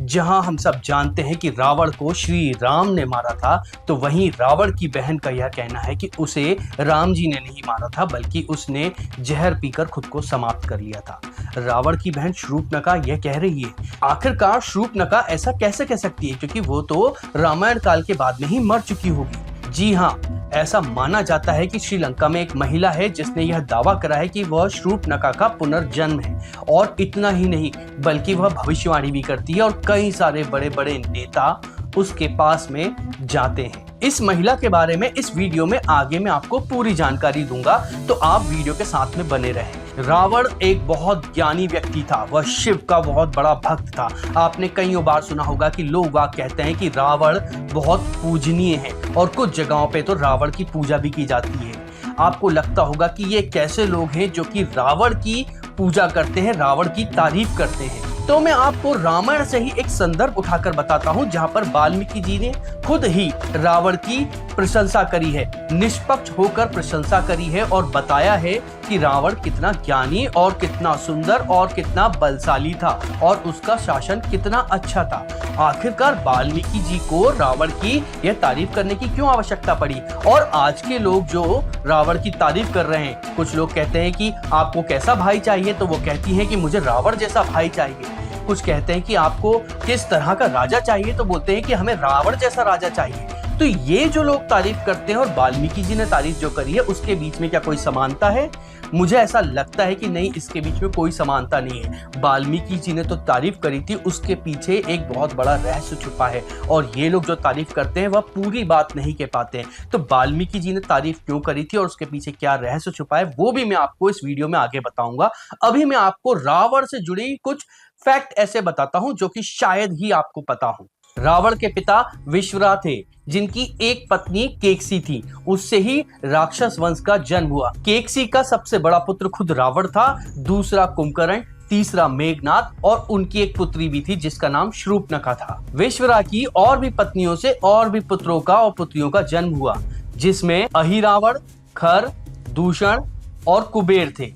जहां हम सब जानते हैं कि रावण को श्री राम ने मारा था, तो वहीं रावण की बहन का यह कहना है कि उसे राम जी ने नहीं मारा था, बल्कि उसने जहर पीकर खुद को समाप्त कर लिया था। रावण की बहन शूर्पणखा यह कह रही है। आखिरकार शूर्पणखा ऐसा कैसे कह सकती है, क्योंकि वो तो रामायण काल के बाद में ही मर चुकी होगी। जी हाँ, ऐसा माना जाता है कि श्रीलंका में एक महिला है जिसने यह दावा करा है कि वह शूर्पणखा का पुनर्जन्म है। और इतना ही नहीं, बल्कि वह भविष्यवाणी भी करती है और कई सारे बड़े बड़े नेता उसके पास में जाते हैं। इस महिला के बारे में इस वीडियो में आगे मैं आपको पूरी जानकारी दूंगा, तो आप वीडियो के साथ में बने रहें। रावण एक बहुत ज्ञानी व्यक्ति था, वह शिव का बहुत बड़ा भक्त था। आपने कई बार सुना होगा कि लोग कहते हैं कि रावण बहुत पूजनीय है, और कुछ जगहों पे तो रावण की पूजा भी की जाती है। आपको लगता होगा कि ये कैसे लोग हैं जो कि रावण की पूजा करते हैं, रावण की तारीफ करते हैं। तो मैं आपको रामायण से ही एक संदर्भ उठाकर बताता हूं, जहां पर वाल्मीकि जी ने खुद ही रावण की प्रशंसा करी है, निष्पक्ष होकर प्रशंसा करी है और बताया है कि रावण कितना ज्ञानी और कितना सुंदर और कितना बलशाली था और उसका शासन कितना अच्छा था। आखिरकार वाल्मीकि जी को रावण की यह तारीफ करने की क्यों आवश्यकता पड़ी? और आज के लोग जो रावण की तारीफ कर रहे हैं, कुछ लोग कहते हैं कि आपको कैसा भाई चाहिए, तो वो कहती हैं कि मुझे रावण जैसा भाई चाहिए। कुछ कहते हैं कि आपको किस तरह का राजा चाहिए, तो बोलते हैं कि हमें रावण जैसा राजा चाहिए। तो ये जो लोग तारीफ करते हैं और वाल्मीकि जी ने तारीफ जो करी है, उसके बीच में क्या कोई समानता है? मुझे ऐसा लगता है कि नहीं, इसके बीच में कोई समानता नहीं है। वाल्मीकि जी ने तो तारीफ करी थी, उसके पीछे एक बहुत बड़ा रहस्य छुपा है, और ये लोग जो तारीफ करते हैं वह पूरी बात नहीं कह पाते हैं। तो वाल्मीकि जी ने तारीफ क्यों करी थी और उसके पीछे क्या रहस्य छुपा है, वो भी मैं आपको इस वीडियो में आगे बताऊंगा। अभी मैं आपको रावण से जुड़ी कुछ फैक्ट ऐसे बताता हूं जो कि शायद ही आपको पता हो। रावण के पिता विश्वरा थे, जिनकी एक पत्नी केकसी थी। उससे ही राक्षस वंश का जन्म हुआ। केकसी का सबसे बड़ा पुत्र खुद रावण था, दूसरा कुंभकर्ण, तीसरा मेघनाद, और उनकी एक पुत्री भी थी जिसका नाम शूर्पणखा था। विश्वरा की और भी पत्नियों से और भी पुत्रों का और पुत्रियों का जन्म हुआ, जिसमें अहिरावण, खर, दूषण और कुबेर थे।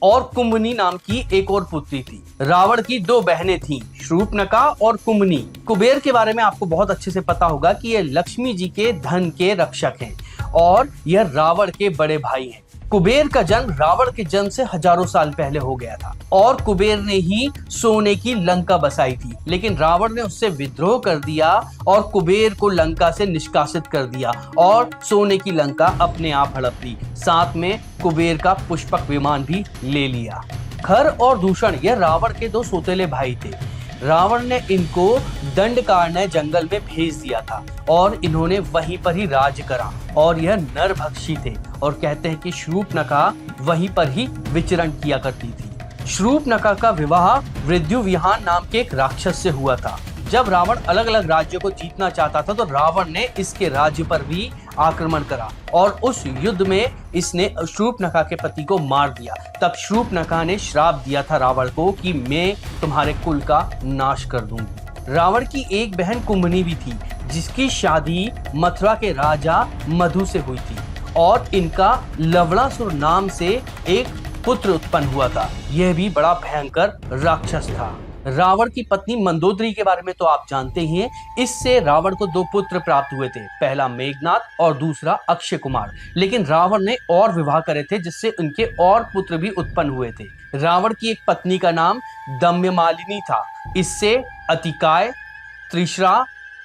और कुंभनी नाम की एक और पुत्री थी। रावण की दो बहनें थीं, शूर्पणखा और कुंभनी। कुबेर के बारे में आपको बहुत अच्छे से पता होगा कि ये लक्ष्मी जी के धन के रक्षक हैं और यह रावण के बड़े भाई हैं। कुबेर का जन्म रावण के जन्म से हजारों साल पहले हो गया था, और कुबेर ने ही सोने की लंका बसाई थी। लेकिन रावण ने उससे विद्रोह कर दिया और कुबेर को लंका से निष्कासित कर दिया, और सोने की लंका अपने आप हड़प ली। साथ में कुबेर का पुष्पक विमान भी ले लिया। खर और दूषण यह रावण के दो सौतेले भाई थे। रावण ने इनको दंडकारण्य जंगल में भेज दिया था और इन्होंने वहीं पर ही राज करा, और यह नरभक्षी थे, और कहते हैं कि शूर्पणखा वहीं पर ही विचरण किया करती थी। शूर्पणखा का विवाह विद्युविहान नाम के एक राक्षस से हुआ था। जब रावण अलग अलग राज्यों को जीतना चाहता था, तो रावण ने इसके राज्य पर भी आक्रमण करा, और उस युद्ध में इसने शूर्पणखा के पति को मार दिया। तब शूर्पणखा ने श्राप दिया था रावण को कि मैं तुम्हारे कुल का नाश कर दूंगी। रावण की एक बहन कुंभनी भी थी, जिसकी शादी मथुरा के राजा मधु से हुई थी, और इनका लवणासुर नाम से एक पुत्र उत्पन्न हुआ था। यह भी बड़ा भयंकर राक्षस था। रावण की पत्नी मंदोदरी के बारे में तो आप जानते ही हैं। इससे रावण को दो पुत्र प्राप्त हुए थे, पहला मेघनाद और दूसरा अक्षय कुमार। लेकिन रावण ने और विवाह करे थे, जिससे उनके और पुत्र भी उत्पन्न हुए थे। रावण की एक पत्नी का नाम दम्यमालिनी था। इससे अतिकाय, त्रिश्रा,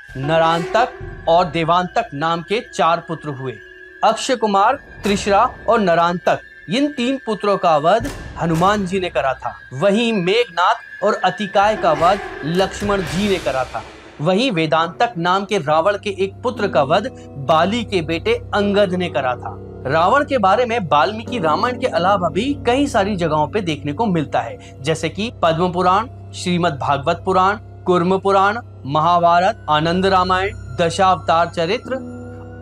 नरांतक और देवांतक नाम के 4 पुत्र हुए। अक्षय कुमार, त्रिश्रा और नरांतक, इन 3 पुत्रों का वध हनुमान जी ने करा था। वहीं मेघनाद और अतिकाय का वध लक्ष्मण जी ने करा था। वहीं वेदांतक नाम के रावण के एक पुत्र का वध बाली के बेटे अंगद ने करा था। रावण के बारे में वाल्मीकि रामायण के अलावा भी कई सारी जगहों पे देखने को मिलता है, जैसे कि पद्म पुराण, श्रीमद् भागवत पुराण, कुर्म पुराण, महाभारत, आनंद रामायण, दशावतार चरित्र,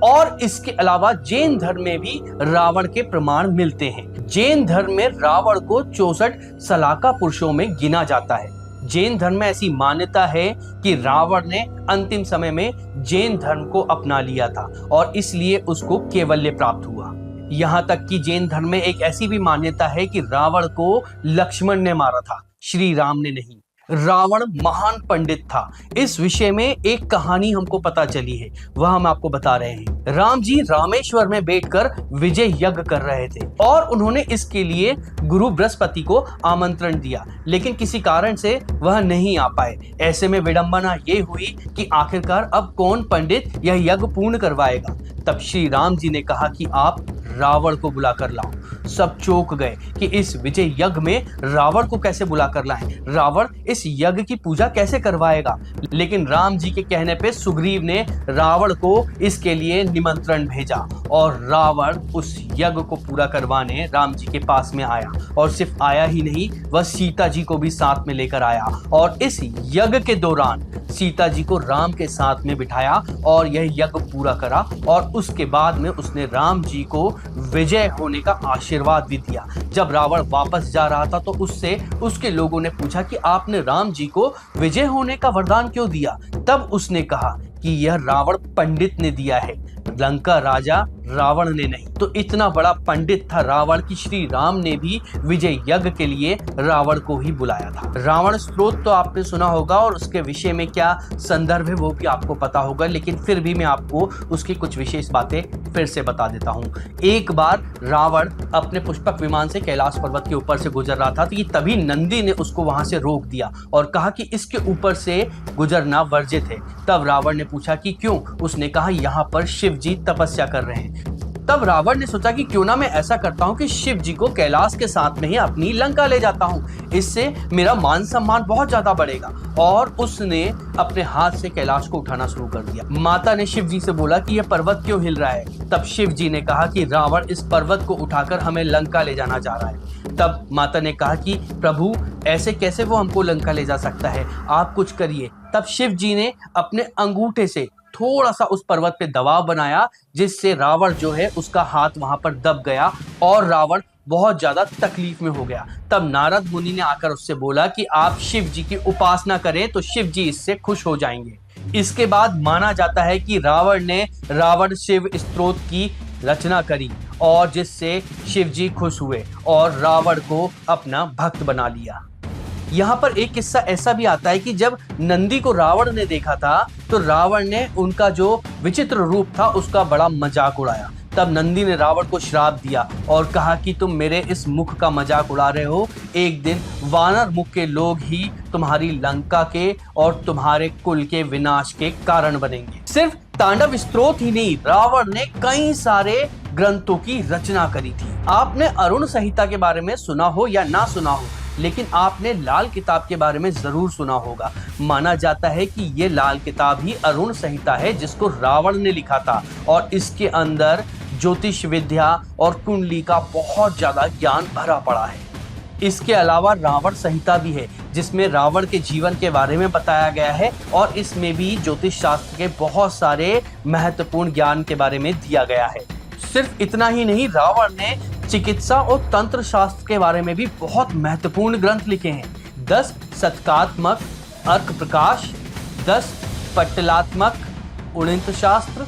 और इसके अलावा जैन धर्म में भी रावण के प्रमाण मिलते हैं। जैन धर्म में रावण को 64 सलाका पुरुषों में गिना जाता है। जैन धर्म में ऐसी मान्यता है कि रावण ने अंतिम समय में जैन धर्म को अपना लिया था, और इसलिए उसको कैवल्य प्राप्त हुआ। यहाँ तक कि जैन धर्म में एक ऐसी भी मान्यता है कि रावण को लक्ष्मण ने मारा था, श्री राम ने नहीं। रावण महान पंडित था। इस विषय में एक कहानी हमको पता चली है, वह हम आपको बता रहे हैं। राम जी रामेश्वर में बैठकर विजय यज्ञ कर रहे थे और उन्होंने इसके लिए गुरु बृहस्पति को आमंत्रण दिया, लेकिन किसी कारण से वह नहीं आ पाए। ऐसे में विडंबना ये हुई कि आखिरकार अब कौन पंडित यह यज्ञ पूर्ण करवाएगा। तब श्री राम जी ने कहा कि आप रावण को बुलाकर लाओ। सब चौंक गए कि इस विजय यज्ञ में रावण को कैसे बुलाकर लाएं, रावण इस यज्ञ की पूजा कैसे करवाएगा। लेकिन राम जी के कहने पे सुग्रीव ने रावण को इसके लिए निमंत्रण भेजा और रावण उस यज्ञ को पूरा करवाने राम जी के पास में आया। और सिर्फ आया ही नहीं, वह सीता जी को भी साथ में लेकर आया और इस यज्ञ के दौरान सीता जी को राम के साथ में बिठाया और यह यज्ञ पूरा करा। और उसके बाद में उसने राम जी को विजय होने का आशीर्वाद भी दिया। जब रावण वापस जा रहा था तो उससे उसके लोगों ने पूछा कि आपने राम जी को विजय होने का वरदान क्यों दिया। तब उसने कहा कि यह रावण पंडित ने दिया है, लंका राजा रावण ने नहीं। तो इतना बड़ा पंडित था रावण कि श्री राम ने भी विजय यज्ञ के लिए रावण को ही बुलाया था। रावण स्त्रोत तो आपने सुना होगा और उसके विषय में क्या संदर्भ है वो भी आपको पता होगा, लेकिन फिर भी मैं आपको उसकी कुछ विशेष बातें फिर से बता देता हूँ। एक बार रावण अपने पुष्पक विमान से कैलाश पर्वत के ऊपर से गुजर रहा था, तो तभी नंदी ने उसको वहां से रोक दिया और कहा कि इसके ऊपर से गुजरना वर्जित है। तब रावण ने पूछा कि क्यों। उसने कहा यहाँ पर शिव जी तपस्या कर रहे हैं। तब रावण ने सोचा कि क्यों ना मैं ऐसा करता हूँ कि शिव जी को कैलाश के साथ में ही अपनी लंका ले जाता हूँ, इससे मेरा मान सम्मान बहुत ज्यादा बढ़ेगा। और उसने अपने हाथ से कैलाश को उठाना शुरू कर दिया। माता ने शिव जी से बोला कि यह पर्वत क्यों हिल रहा है। तब शिव जी ने कहा कि रावण इस पर्वत को उठाकर हमें लंका ले जाना चाह रहा है। तब माता ने कहा कि प्रभु ऐसे कैसे वो हमको लंका ले जा सकता है, आप कुछ करिए। तब शिव जी ने अपने अंगूठे से थोड़ा सा उस पर्वत पे दबाव बनाया, जिससे रावण जो है उसका हाथ वहां पर दब गया और रावण बहुत ज्यादा तकलीफ में हो गया। तब नारद मुनि ने आकर उससे बोला कि आप शिव जी की उपासना करें तो शिव जी इससे खुश हो जाएंगे। इसके बाद माना जाता है कि रावण ने रावण शिव स्तोत्र की रचना करी और जिससे शिव जी खुश हुए और रावण को अपना भक्त बना लिया। यहाँ पर एक किस्सा ऐसा भी आता है कि जब नंदी को रावण ने देखा था तो रावण ने उनका जो विचित्र रूप था उसका बड़ा मजाक उड़ाया। तब नंदी ने रावण को श्राप दिया और कहा कि तुम मेरे इस मुख का मजाक उड़ा रहे हो, एक दिन वानर मुख के लोग ही तुम्हारी लंका के और तुम्हारे कुल के विनाश के कारण बनेंगे। सिर्फ तांडव स्तोत्र ही नहीं, रावण ने कई सारे ग्रंथों की रचना करी थी। आपने अरुण संहिता के बारे में सुना हो या ना सुना हो, लेकिन आपने लाल किताब के बारे में जरूर सुना होगा। माना जाता है कि ये लाल किताब ही अरुण संहिता है जिसको रावण ने लिखा था और इसके अंदर ज्योतिष विद्या और कुंडली का बहुत ज्यादा ज्ञान भरा पड़ा है। इसके अलावा रावण संहिता भी है जिसमें रावण के जीवन के बारे में बताया गया है और इसमें भी ज्योतिष शास्त्र के बहुत सारे महत्वपूर्ण ज्ञान के बारे में दिया गया है। सिर्फ इतना ही नहीं, रावण ने चिकित्सा और तंत्र शास्त्र के बारे में भी बहुत महत्वपूर्ण ग्रंथ लिखे हैं। 10 शतकात्मक अर्क प्रकाश, 10 पट्टलात्मक उणित शास्त्र,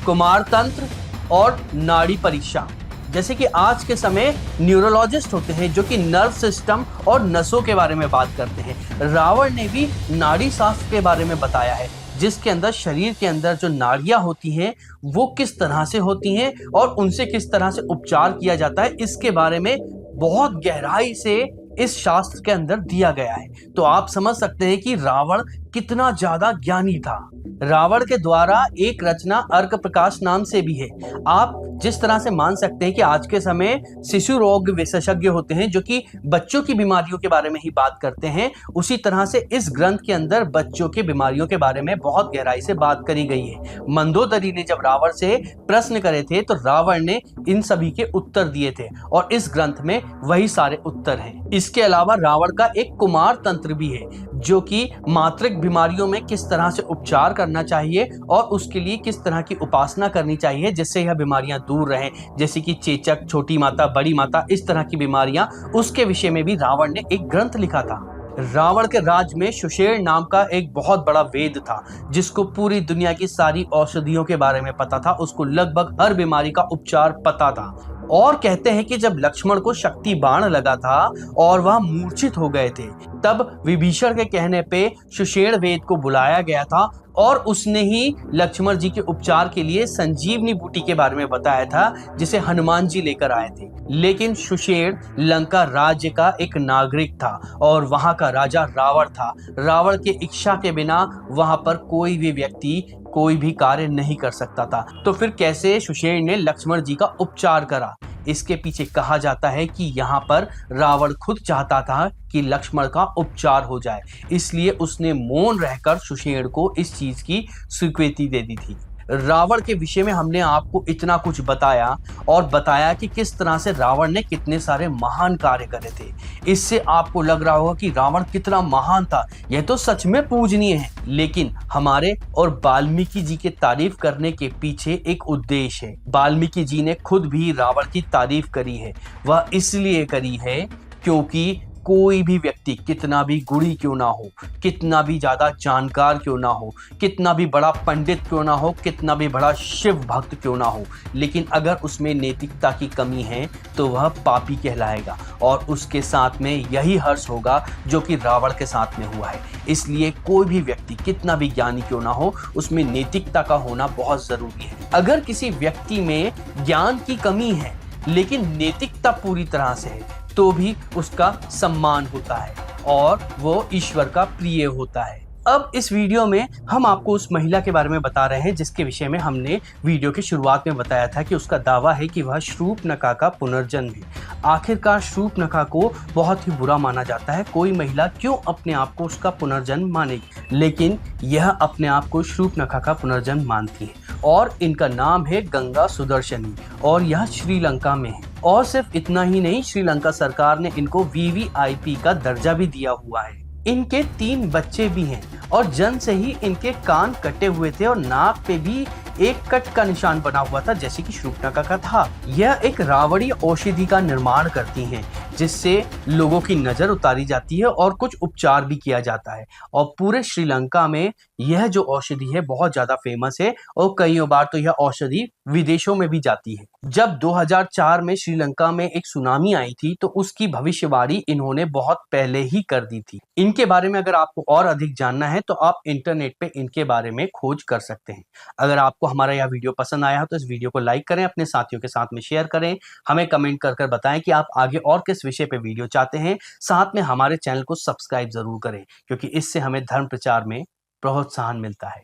कुमार तंत्र और नाड़ी परीक्षा। जैसे कि आज के समय न्यूरोलॉजिस्ट होते हैं जो कि नर्व सिस्टम और नसों के बारे में बात करते हैं, रावण ने भी नाड़ी शास्त्र के बारे में बताया है, जिसके अंदर शरीर के अंदर जो नाड़ियां होती हैं वो किस तरह से होती हैं और उनसे किस तरह से उपचार किया जाता है, इसके बारे में बहुत गहराई से इस शास्त्र के अंदर दिया गया है। तो आप समझ सकते हैं कि रावण कितना ज्यादा ज्ञानी था। रावण के द्वारा एक रचना अर्क प्रकाश नाम से भी है। आप जिस तरह से मान सकते हैं कि आज के समय शिशु रोग विशेषज्ञ होते हैं जो कि बच्चों की बीमारियों के बारे में ही बात करते हैं, उसी तरह से इस ग्रंथ के अंदर बच्चों की बीमारियों के बारे में बहुत गहराई से बात करी गई है। मंदोदरी ने जब रावण से प्रश्न करे थे तो रावण ने इन सभी के उत्तर दिए थे और इस ग्रंथ में वही सारे उत्तर हैं। इसके अलावा रावण का एक कुमार तंत्र भी है जो कि मातृक बीमारियों में किस तरह से उपचार करना चाहिए और उसके लिए किस तरह की उपासना करनी चाहिए जिससे यह बीमारियां दूर रहें, जैसे कि चेचक, छोटी माता, बड़ी माता, इस तरह की बीमारियां, उसके विषय में भी रावण ने एक ग्रंथ लिखा था। रावण के राज में सुषेण नाम का एक बहुत बड़ा वेद था जिसको पूरी दुनिया की सारी औषधियों के बारे में पता था, उसको लगभग हर बीमारी का उपचार पता था। और कहते हैं कि जब लक्ष्मण को शक्ति बाण लगा था और वह मूर्छित हो गए थे, तब विभीषण के कहने पे सुषेण वेद को बुलाया गया था और उसने ही लक्ष्मण जी के उपचार के लिए संजीवनी बूटी के बारे में बताया था, जिसे हनुमान जी लेकर आए थे। लेकिन सुषेण लंका राज्य का एक नागरिक था और वहां का राजा रावण था। रावण के इच्छा के बिना वहां पर कोई भी व्यक्ति कोई भी कार्य नहीं कर सकता था। तो फिर कैसे सुषेण ने लक्ष्मण जी का उपचार करा? इसके पीछे कहा जाता है कि यहाँ पर रावण खुद चाहता था कि लक्ष्मण का उपचार हो जाए, इसलिए उसने मौन रहकर सुषेण को इस चीज की स्वीकृति दे दी थी। रावण के विषय में हमने आपको इतना कुछ बताया और बताया कि किस तरह से रावण ने कितने सारे महान कार्य करे थे। इससे आपको लग रहा होगा कि रावण कितना महान था, यह तो सच में पूजनीय है। लेकिन हमारे और वाल्मीकि जी की तारीफ करने के पीछे एक उद्देश्य है। वाल्मीकि जी ने खुद भी रावण की तारीफ करी है। वह इसलिए करी है क्योंकि कोई भी व्यक्ति कितना भी गुणी क्यों ना हो, कितना भी ज्यादा जानकार क्यों ना हो, कितना भी बड़ा पंडित क्यों ना हो, कितना भी बड़ा शिव भक्त क्यों ना हो, लेकिन अगर उसमें नैतिकता की कमी है तो वह पापी कहलाएगा। और उसके साथ में यही हर्ष होगा जो कि रावण के साथ में हुआ है। इसलिए कोई भी व्यक्ति कितना भी ज्ञानी क्यों ना हो, उसमें नैतिकता का होना बहुत जरूरी है। अगर किसी व्यक्ति में ज्ञान की कमी है लेकिन नैतिकता पूरी तरह से है, तो भी उसका सम्मान होता है और वो ईश्वर का प्रिय होता है। अब इस वीडियो में हम आपको उस महिला के बारे में बता रहे हैं जिसके विषय में हमने वीडियो की शुरुआत में बताया था कि उसका दावा है कि वह शूर्पणखा का पुनर्जन्म है। आखिरकार शूर्पणखा को बहुत ही बुरा माना जाता है। कोई महिला क्यों अपने आप को उसका पुनर्जन्म मानेगी, लेकिन यह अपने आप को शूर्पणखा का पुनर्जन्म मानती है और इनका नाम है गंगा सुदर्शनी और यह श्रीलंका में है। और सिर्फ इतना ही नहीं, श्रीलंका सरकार ने इनको वीवीआईपी का दर्जा भी दिया हुआ है। इनके 3 बच्चे भी हैं और जन्म से ही इनके कान कटे हुए थे और नाक पे भी एक कट का निशान बना हुआ था जैसे कि शूर्पणखा का था। यह एक रावणीय औषधि का निर्माण करती हैं जिससे लोगों की नजर उतारी जाती है और कुछ उपचार भी किया जाता है। और पूरे श्रीलंका में यह जो औषधि है बहुत ज्यादा फेमस है और कई बार तो यह औषधि विदेशों में भी जाती है। जब 2004 में श्रीलंका में एक सुनामी आई थी तो उसकी भविष्यवाणी इन्होंने बहुत पहले ही कर दी थी। इनके बारे में अगर आपको और अधिक जानना है तो आप इंटरनेट पे इनके बारे में खोज कर सकते हैं। अगर आपको हमारा यह वीडियो पसंद आया हो तो इस वीडियो को लाइक करें, अपने साथियों के साथ में शेयर करें, हमें कमेंट कर बताएं कि आप आगे और किस विषय पे वीडियो चाहते हैं। साथ में हमारे चैनल को सब्सक्राइब जरूर करें क्योंकि इससे हमें धर्म प्रचार में प्रोत्साहन मिलता है।